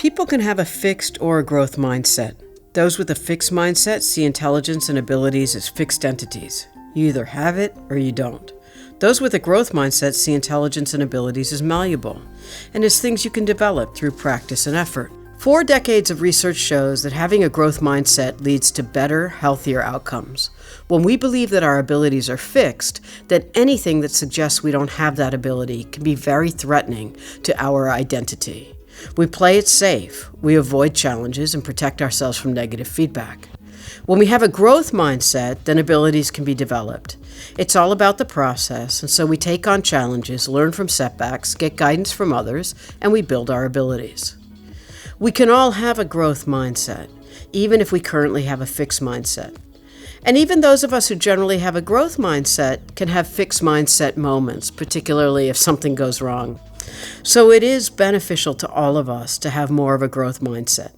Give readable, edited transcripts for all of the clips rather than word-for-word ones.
People can have a fixed or a growth mindset. Those with a fixed mindset see intelligence and abilities as fixed entities. You either have it or you don't. Those with a growth mindset see intelligence and abilities as malleable and as things you can develop through practice and effort. 4 decades of research shows that having a growth mindset leads to better, healthier outcomes. When we believe that our abilities are fixed, that anything that suggests we don't have that ability can be very threatening to our identity. We play it safe, we avoid challenges and protect ourselves from negative feedback. When we have a growth mindset, then abilities can be developed. It's all about the process, and so we take on challenges, learn from setbacks, get guidance from others, and we build our abilities. We can all have a growth mindset, even if we currently have a fixed mindset. And even those of us who generally have a growth mindset can have fixed mindset moments, particularly if something goes wrong. So it is beneficial to all of us to have more of a growth mindset.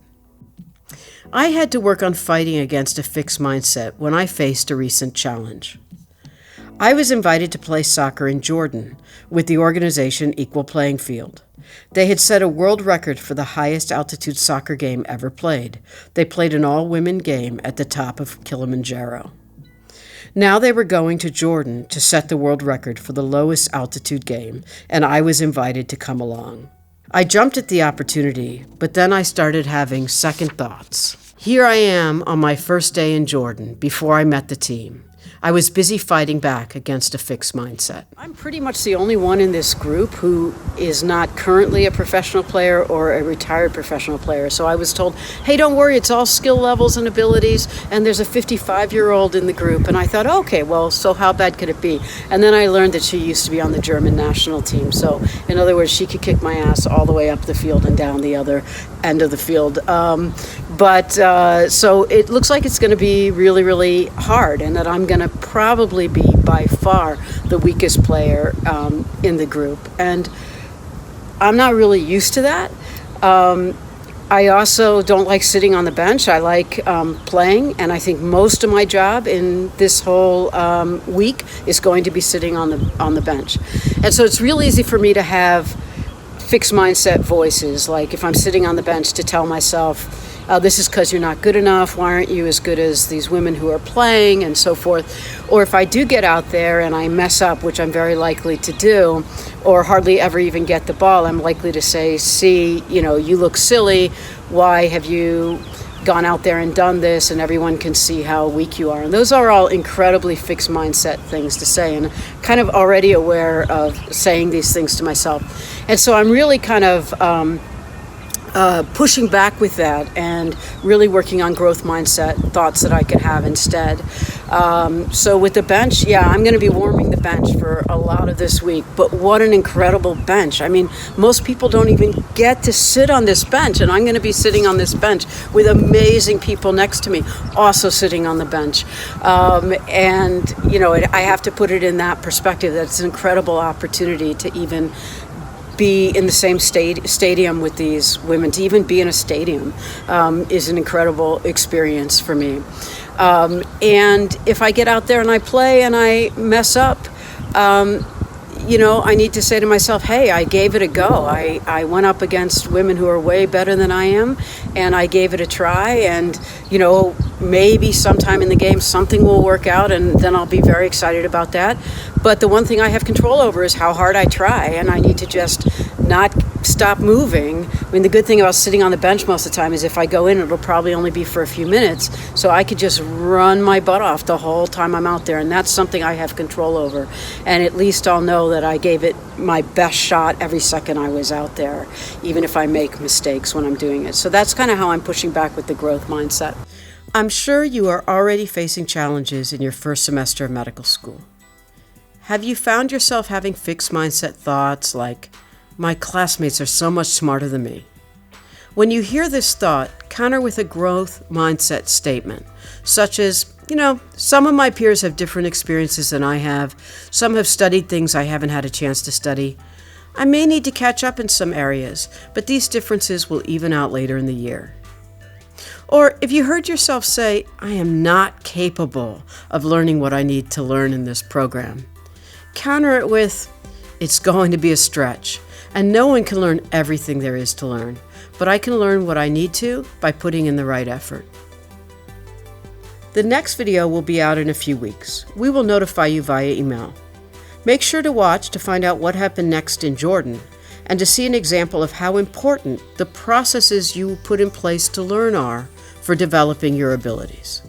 I had to work on fighting against a fixed mindset when I faced a recent challenge. I was invited to play soccer in Jordan with the organization Equal Playing Field. They had set a world record for the highest altitude soccer game ever played. They played an all-women game at the top of Kilimanjaro. Now they were going to Jordan to set the world record for the lowest altitude game, and I was invited to come along. I jumped at the opportunity, but then I started having second thoughts. Here I am on my first day in Jordan before I met the team. I was busy fighting back against a fixed mindset. I'm pretty much the only one in this group who is not currently a professional player or a retired professional player. So I was told, hey, don't worry, it's all skill levels and abilities, and there's a 55-year-old in the group. And I thought, okay, well, so how bad could it be? And then I learned that she used to be on the German national team. So in other words, she could kick my ass all the way up the field and down the other end of the field. So it looks like it's going to be really, really hard, and that I'm going to probably be by far the weakest player in the group. And I'm not really used to that. I also don't like sitting on the bench. I like playing, and I think most of my job in this whole week is going to be sitting on the bench. And so it's real easy for me to have fixed mindset voices, like if I'm sitting on the bench, to tell myself, this is because you're not good enough, why aren't you as good as these women who are playing, and so forth. Or if I do get out there and I mess up, which I'm very likely to do, or hardly ever even get the ball, I'm likely to say, see, you look silly, why have you gone out there and done this, and everyone can see how weak you are. And those are all incredibly fixed mindset things to say, and kind of already aware of saying these things to myself. And so I'm really kind of pushing back with that and really working on growth mindset thoughts that I can have instead. So with the bench, I'm going to be warming the bench for a lot of this week, but what an incredible bench. I mean, most people don't even get to sit on this bench, and I'm going to be sitting on this bench with amazing people next to me also sitting on the bench. I have to put it in that perspective, that it's an incredible opportunity to even be in the same stadium with these women. To even be in a stadium is an incredible experience for me. And if I get out there and I play and I mess up, I need to say to myself, hey, I gave it a go. I went up against women who are way better than I am, and I gave it a try, and, maybe sometime in the game something will work out, and then I'll be very excited about that. But the one thing I have control over is how hard I try, and I need to just not stop moving. I mean, the good thing about sitting on the bench most of the time is if I go in, it'll probably only be for a few minutes, so I could just run my butt off the whole time I'm out there, and that's something I have control over. And at least I'll know that I gave it my best shot every second I was out there, even if I make mistakes when I'm doing it. So that's kind of how I'm pushing back with the growth mindset. I'm sure you are already facing challenges in your first semester of medical school. Have you found yourself having fixed mindset thoughts like, my classmates are so much smarter than me? When you hear this thought, counter with a growth mindset statement, such as, some of my peers have different experiences than I have. Some have studied things I haven't had a chance to study. I may need to catch up in some areas, but these differences will even out later in the year. Or if you heard yourself say, I am not capable of learning what I need to learn in this program, counter it with, it's going to be a stretch, and no one can learn everything there is to learn. but I can learn what I need to by putting in the right effort. The next video will be out in a few weeks. We will notify you via email. Make sure to watch to find out what happened next in Jordan and to see an example of how important the processes you put in place to learn are for developing your abilities.